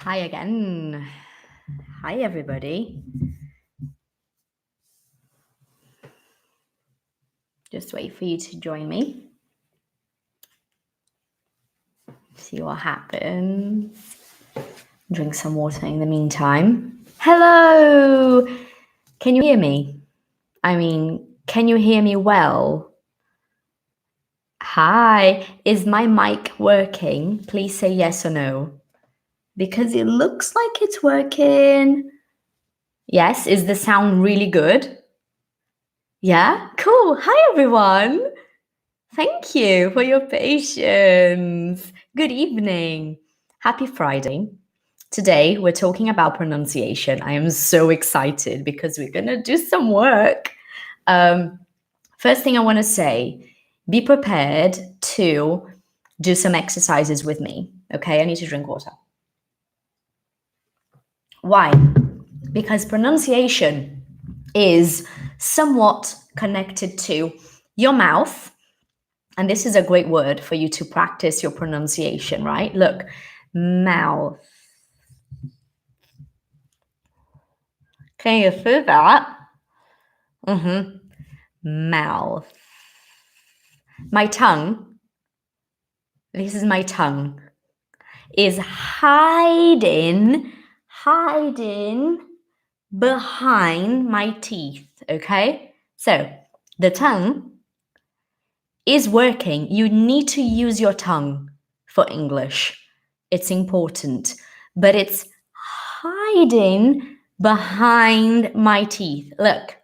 Hi again. Hi, everybody. Just wait for you to join me. See what happens. Drink some water in the meantime. Hello! Can you hear me? Can you hear me well? Hi, is my mic working? Please say yes or no. Because it looks like it's working. Yes, is the sound really good? Yeah, cool. Hi, everyone. Thank you for your patience. Good evening. Happy Friday. Today, we're talking about pronunciation. I am so excited because we're going to do some work. First thing I want to say, be prepared to do some exercises with me. Okay, I need to drink water. Why? Because pronunciation is somewhat connected to your mouth. And this is a great word for you to practice your pronunciation, right? Look, mouth. Can you see that? Mouth. My tongue, this is my tongue, is hiding behind my teeth, okay? So the tongue is working. You need to use your tongue for English. It's important, but it's hiding behind my teeth. Look.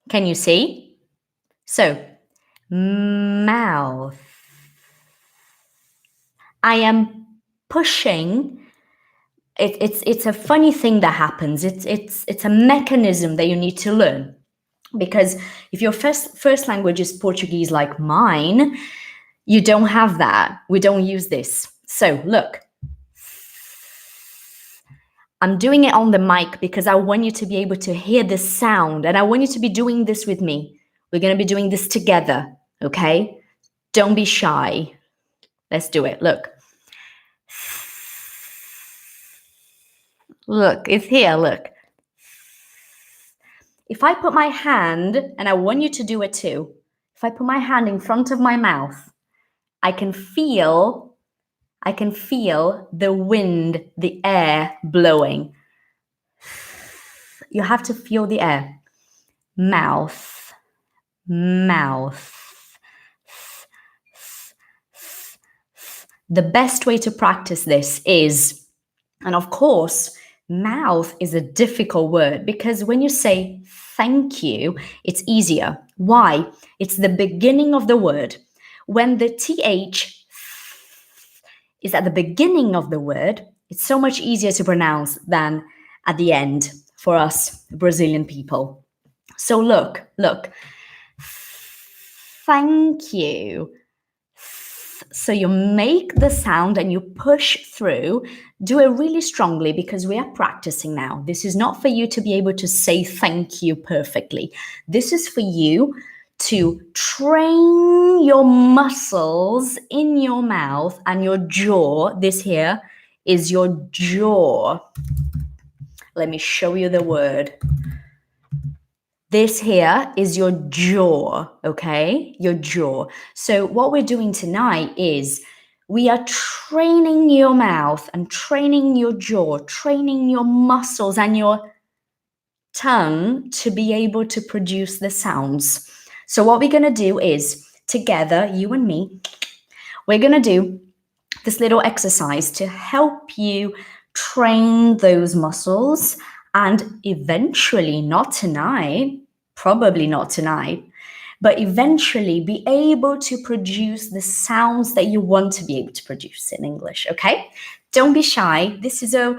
Can you see? So, mouth. I am pushing. It's a funny thing that happens. It's a mechanism that you need to learn. Because if your first language is Portuguese like mine, you don't have that. We don't use this. So look, I'm doing it on the mic because I want you to be able to hear the sound, and I want you to be doing this with me. We're going to be doing this together, okay? Don't be shy. Let's do it. Look. Look, it's here, look. If I put my hand, and I want you to do it too, if I put my hand in front of my mouth, I can feel the wind, the air blowing. You have to feel the air. Mouth, mouth. The best way to practice this is, and of course, mouth is a difficult word because when you say thank you, it's easier. Why? It's the beginning of the word. When the TH is at the beginning of the word, it's so much easier to pronounce than at the end for us Brazilian people. So look. Thank you. So you make the sound and you push through. Do it really strongly because we are practicing now. This is not for you to be able to say thank you perfectly. This is for you to train your muscles in your mouth and your jaw. This here is your jaw. Let me show you the word. This here is your jaw, okay? Your jaw. So what we're doing tonight is we are training your mouth and training your jaw, training your muscles and your tongue to be able to produce the sounds. So what we're going to do is, together, you and me, we're going to do this little exercise to help you train those muscles and eventually, not tonight, probably not tonight, but eventually be able to produce the sounds that you want to be able to produce in English, okay? Don't be shy. This is a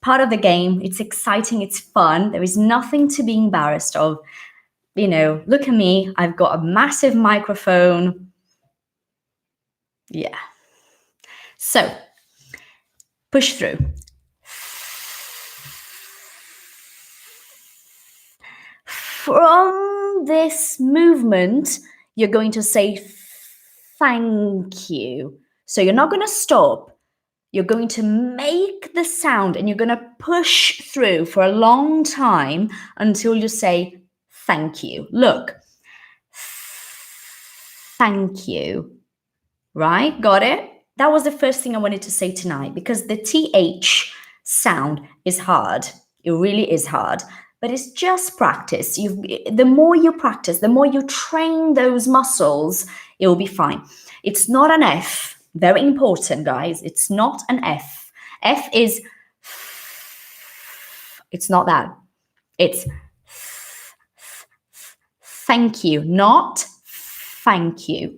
part of the game. It's exciting. It's fun. There is nothing to be embarrassed of. You know, look at me. I've got a massive microphone. Yeah. So, push through. From this movement, you're going to say thank you. So you're not going to stop. You're going to make the sound and you're going to push through for a long time until you say thank you. Look, thank you. Right? Got it? That was the first thing I wanted to say tonight because the TH sound is hard. It really is hard. But it's just practice. The more you practice, the more you train those muscles, it will be fine. It's not an F. Very important, guys. It's not an F. F is, it's not that. It's thank you, not thank you.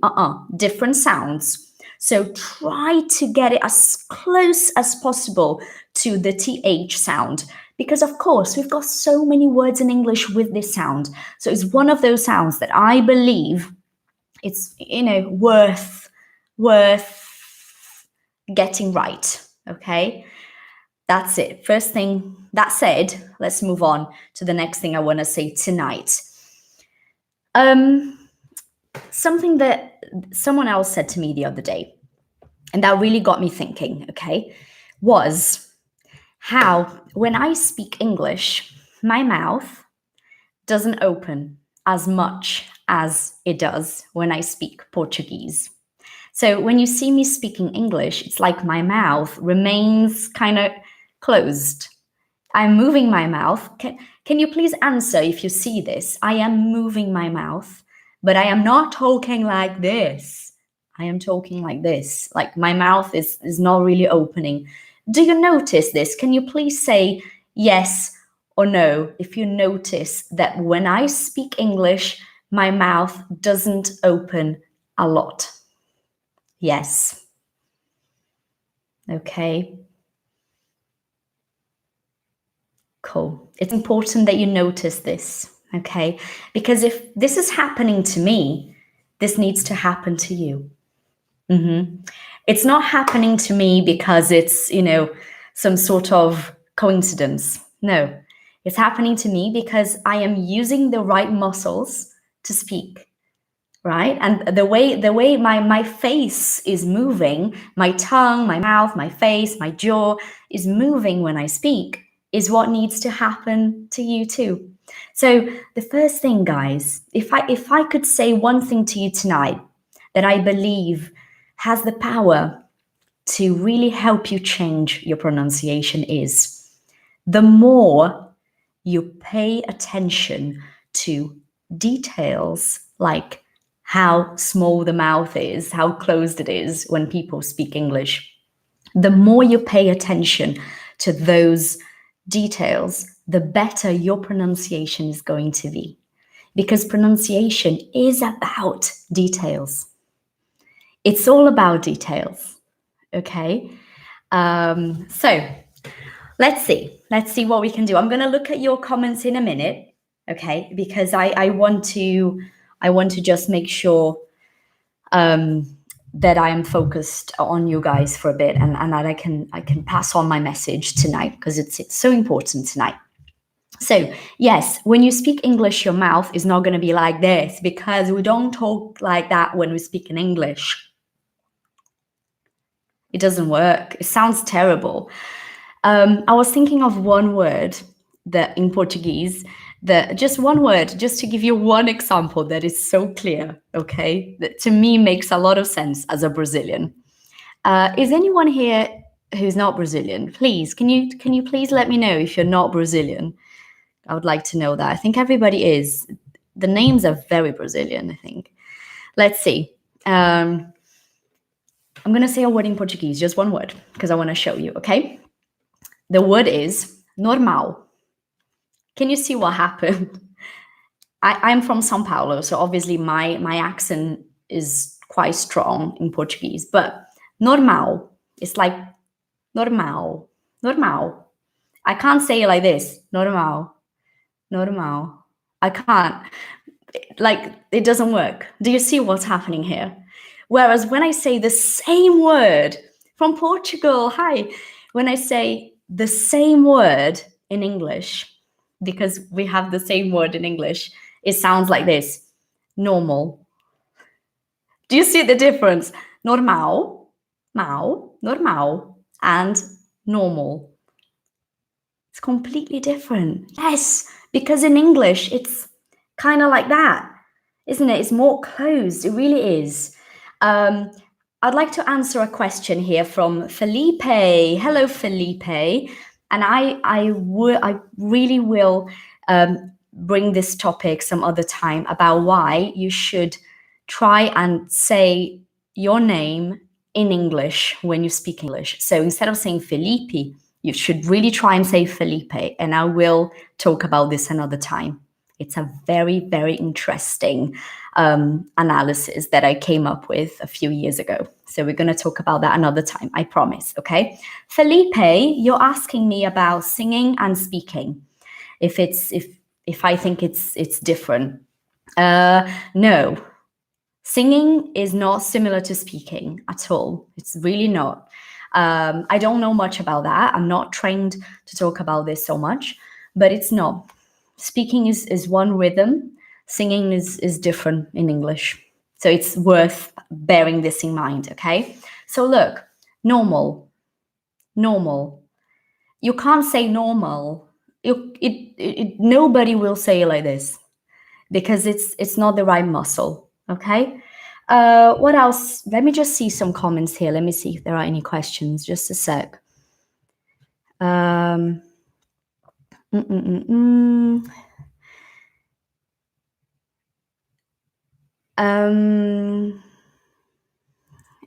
Different sounds. So try to get it as close as possible to the TH sound. Because of course, we've got so many words in English with this sound. So it's one of those sounds that I believe it's, worth getting right, okay? That's it. First thing, that said, let's move on to the next thing I want to say tonight. Something that someone else said to me the other day, and that really got me thinking, okay, was how when I speak English, my mouth doesn't open as much as it does when I speak Portuguese. So when you see me speaking English, it's like my mouth remains kind of closed. I'm moving my mouth. Can you please answer if you see this? I am moving my mouth, but I am not talking like this. I am talking like this. Like my mouth is not really opening. Do you notice this? Can you please say yes or no if you notice that when I speak English, my mouth doesn't open a lot? Yes. Okay. Cool. It's important that you notice this, okay? Because if this is happening to me, this needs to happen to you. It's not happening to me because it's, some sort of coincidence. No, it's happening to me because I am using the right muscles to speak, right? And the way my face is moving, my tongue, my mouth, my face, my jaw is moving when I speak is what needs to happen to you too. So the first thing, guys, if I could say one thing to you tonight that I believe has the power to really help you change your pronunciation is the more you pay attention to details like how small the mouth is, how closed it is when people speak English, the more you pay attention to those details, the better your pronunciation is going to be. Because pronunciation is about details. It's all about details, okay? So let's see what we can do. I'm going to look at your comments in a minute, okay? Because I want to just make sure that I am focused on you guys for a bit and that I can pass on my message tonight because it's so important tonight. So yes, when you speak English, your mouth is not going to be like this because we don't talk like that when we speak in English. It doesn't work. It sounds terrible. I was thinking of one word that in Portuguese, just one word, just to give you one example that is so clear, okay? That to me makes a lot of sense as a Brazilian. Is anyone here who's not Brazilian? Please, can you please let me know if you're not Brazilian? I would like to know that. I think everybody is. The names are very Brazilian, I think. Let's see. I'm going to say a word in Portuguese, just one word, because I want to show you, okay? The word is normal. Can you see what happened? I'm from São Paulo, so obviously my accent is quite strong in Portuguese, but normal, it's like normal. I can't say it like this, normal. I can't, like, it doesn't work. Do you see what's happening here? Whereas when I say the same word from Portugal, hi, when I say the same word in English, because we have the same word in English, it sounds like this, normal. Do you see the difference? Normal, normal. and normal. It's completely different. Yes, because in English, it's kind of like that, isn't it? It's more closed. It really is. I'd like to answer a question here from Felipe. Hello, Felipe. And I really will bring this topic some other time about why you should try and say your name in English when you speak English. So instead of saying Felipe, you should really try and say Felipe, and I will talk about this another time. It's a very, very interesting analysis that I came up with a few years ago. So we're going to talk about that another time, I promise, okay? Felipe, you're asking me about singing and speaking, if I think it's different. No, singing is not similar to speaking at all. It's really not. I don't know much about that. I'm not trained to talk about this so much, but it's not. Speaking is one rhythm. Singing is different in English. So it's worth bearing this in mind, okay? So look, normal. You can't say normal. Nobody will say it like this because it's not the right muscle, okay? What else? Let me just see some comments here. Let me see if there are any questions. Just a sec.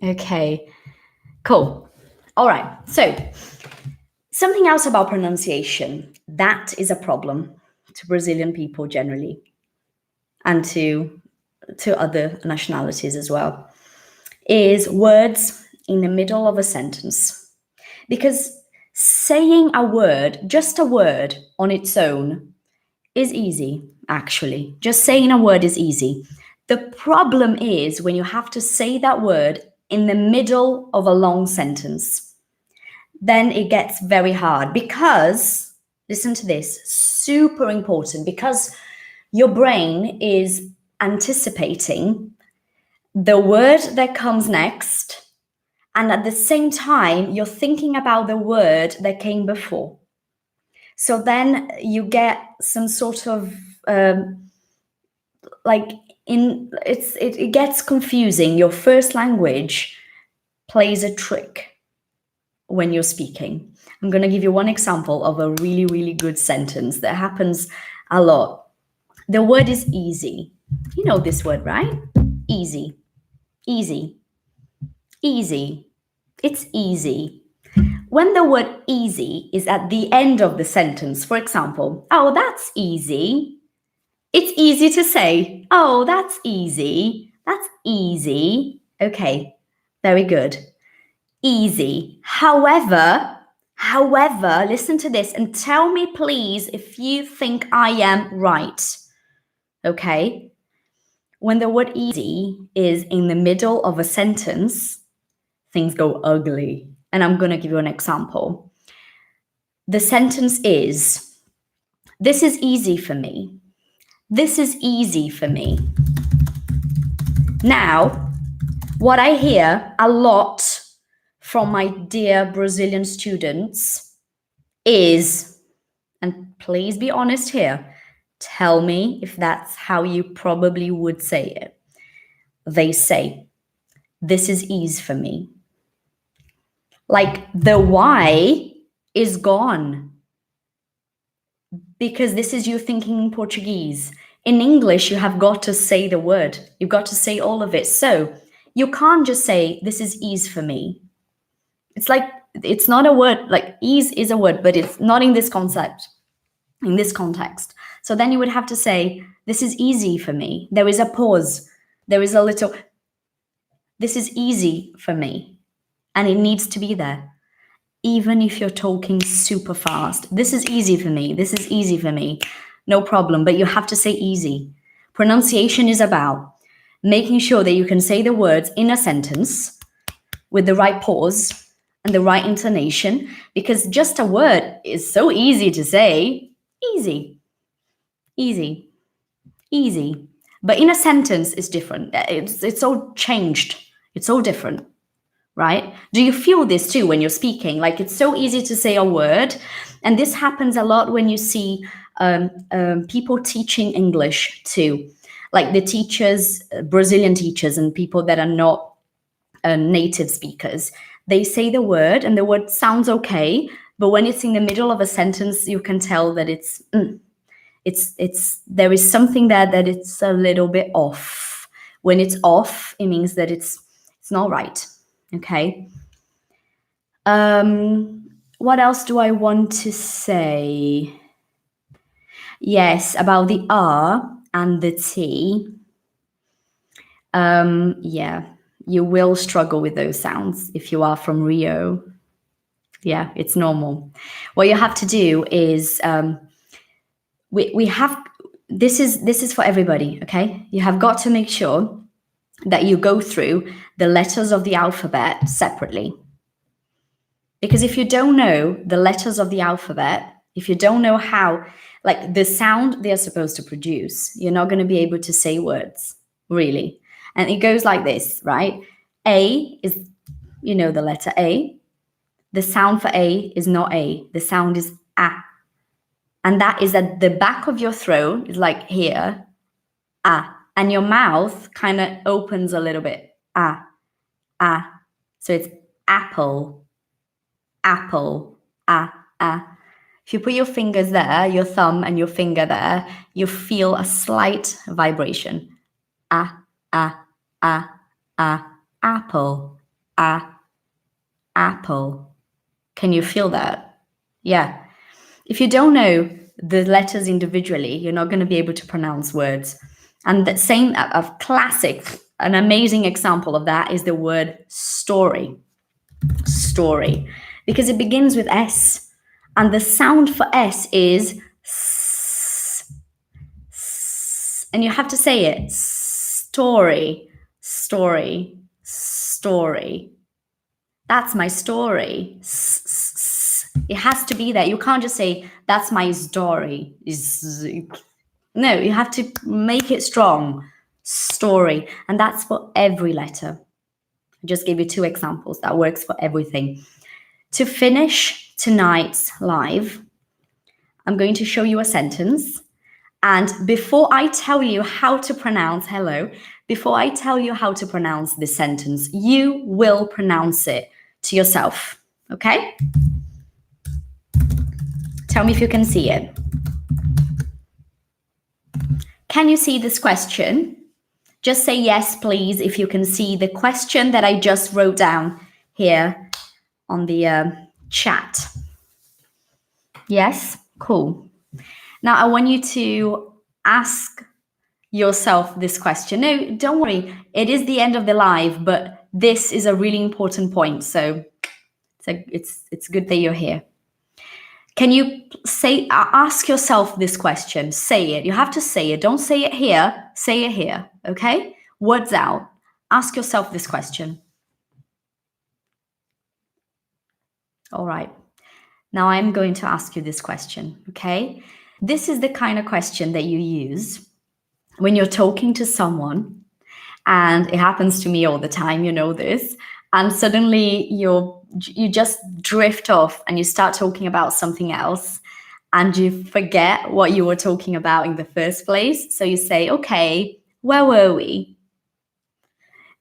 Okay, cool. All right, so something else about pronunciation that is a problem to Brazilian people generally, and to other nationalities as well, is words in the middle of a sentence. Because saying a word, just a word on its own, is easy, actually. Just saying a word is easy. The problem is when you have to say that word in the middle of a long sentence. Then it gets very hard because, listen to this, super important, because your brain is anticipating the word that comes next, and at the same time, you're thinking about the word that came before. So then you get some sort of it gets confusing. Your first language plays a trick when you're speaking. I'm going to give you one example of a really, really good sentence that happens a lot. The word is easy. You know this word, right? Easy. Easy. Easy. It's easy. When the word easy is at the end of the sentence, for example, oh, that's easy. It's easy to say, oh, that's easy. That's easy. Okay, very good. Easy. However, listen to this and tell me, please, if you think I am right. Okay? When the word easy is in the middle of a sentence, things go ugly. And I'm going to give you an example. The sentence is, this is easy for me. This is easy for me. Now, what I hear a lot from my dear Brazilian students is, and please be honest here, tell me if that's how you probably would say it. They say, this is ease for me. Like the why is gone because this is you thinking in Portuguese. In English, you have got to say the word. You've got to say all of it. So you can't just say, this is ease for me. It's like, it's not a word, like ease is a word, but it's not in this concept, in this context. So then you would have to say, this is easy for me. There is a pause. There is a little, this is easy for me. And it needs to be there. Even if you're talking super fast, this is easy for me. This is easy for me. No problem, but you have to say easy. Pronunciation is about making sure that you can say the words in a sentence with the right pause and the right intonation, because just a word is so easy to say. Easy, easy, easy. But in a sentence, it's different. It's all changed. It's all different. right? Do you feel this too when you're speaking? Like, it's so easy to say a word, and this happens a lot when you see people teaching English too, like the teachers, Brazilian teachers, and people that are not native speakers. They say the word, and the word sounds okay, but when it's in the middle of a sentence, you can tell that it's there is something there that it's a little bit off. When it's off, it means that it's not right. Okay. What else do I want to say? Yes, about the R and the T. Yeah, you will struggle with those sounds if you are from Rio. Yeah, it's normal. What you have to do is we have this is for everybody, okay? You have got to make sure that you go through the letters of the alphabet separately. Because if you don't know the letters of the alphabet, if you don't know how, like the sound they're supposed to produce, you're not going to be able to say words, really. And it goes like this, right? A is, you know, the letter A. The sound for A is not A. The sound is A. And that is at the back of your throat, is like here, A. And your mouth kind of opens a little bit, A, A. So it's apple, apple, A, A. If you put your fingers there, your thumb and your finger there, you feel a slight vibration. A, A, A, A, apple, A, apple. Can you feel that? Yeah. If you don't know the letters individually, you're not going to be able to pronounce words. And the same, a classic, an amazing example of that is the word story. Story. Because it begins with S. And the sound for S is S. S. And you have to say it. Story. Story. Story. That's my story. It has to be there. You can't just say, that's my story. No, you have to make it strong. Story. And that's for every letter. I just gave you 2 examples. That works for everything. To finish tonight's live, I'm going to show you a sentence. And before I tell you how to pronounce hello, before I tell you how to pronounce this sentence, you will pronounce it to yourself. Okay? Tell me if you can see it. Can you see this question? Just say yes, please, if you can see the question that I just wrote down here on the chat. Yes? Cool. Now, I want you to ask yourself this question. No, don't worry. It is the end of the live, but this is a really important point. So it's good that you're here. Can you ask yourself this question? Say it. You have to say it. Don't say it here. Say it here. Okay? Words out. Ask yourself this question. All right. Now I'm going to ask you this question. Okay? This is the kind of question that you use when you're talking to someone, and it happens to me all the time, you know this, and suddenly you just drift off and you start talking about something else and you forget what you were talking about in the first place. So you say, okay, where were we?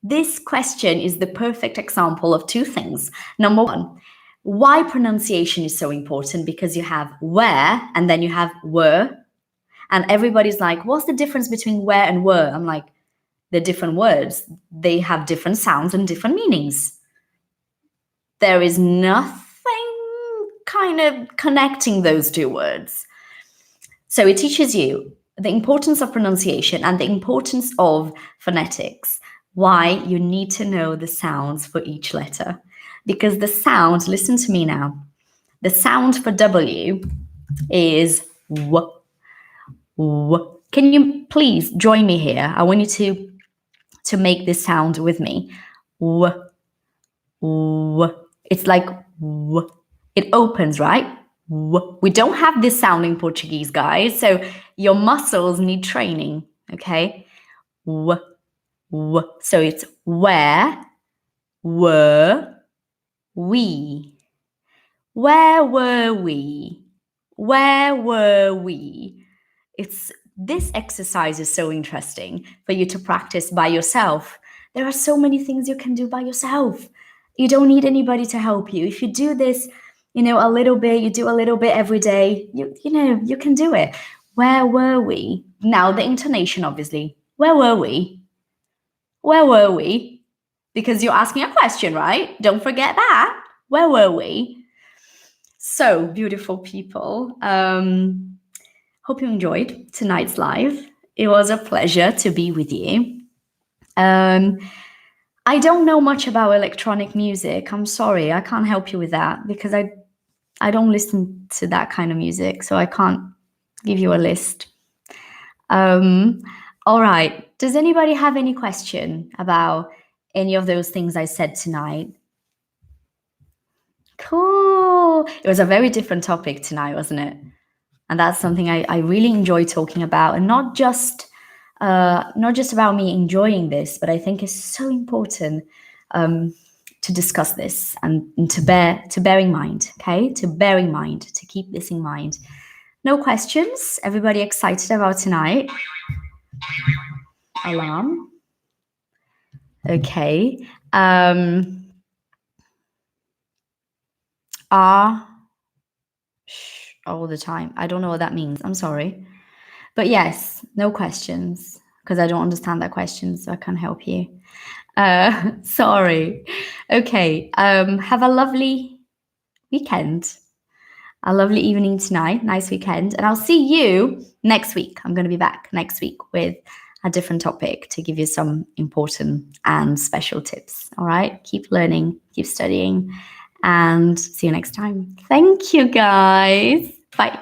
This question is the perfect example of 2 things. Number 1, why pronunciation is so important, because you have where and then you have were. And everybody's like, what's the difference between where and were? I'm like, they're different words. They have different sounds and different meanings. There is nothing kind of connecting those 2 words. So it teaches you the importance of pronunciation and the importance of phonetics, why you need to know the sounds for each letter. Because the sound, listen to me now, the sound for W is W. W. Can you please join me here? I want you to make this sound with me. W. W. It's like W. It opens, right? W. We don't have this sound in Portuguese, guys, so your muscles need training, okay? W. W. So it's where, were we? Where were we? Where were we? This exercise is so interesting for you to practice by yourself. There are so many things you can do by yourself. You don't need anybody to help you. If you do this, a little bit, you do a little bit every day, you can do it. Where were we? Now the intonation, obviously. Where were we? Where were we? Because you're asking a question, right? Don't forget that. Where were we? So, beautiful people. Hope you enjoyed tonight's live. It was a pleasure to be with you. I don't know much about electronic music. I'm sorry, I can't help you with that because I don't listen to that kind of music, so I can't give you a list. All right. Does anybody have any question about any of those things I said tonight? Cool. It was a very different topic tonight, wasn't it? And that's something I really enjoy talking about, and not just about me enjoying this, but I think it's so important to discuss this and to bear in mind, okay? To bear in mind, to keep this in mind. No questions? Everybody excited about tonight? Alarm. Okay. All the time. I don't know what that means. I'm sorry. But yes, no questions, because I don't understand that question, so I can't help you. Sorry. Okay. Have a lovely weekend. A lovely evening tonight. Nice weekend. And I'll see you next week. I'm going to be back next week with a different topic to give you some important and special tips. All right. Keep learning, keep studying, and see you next time. Thank you, guys. Bye.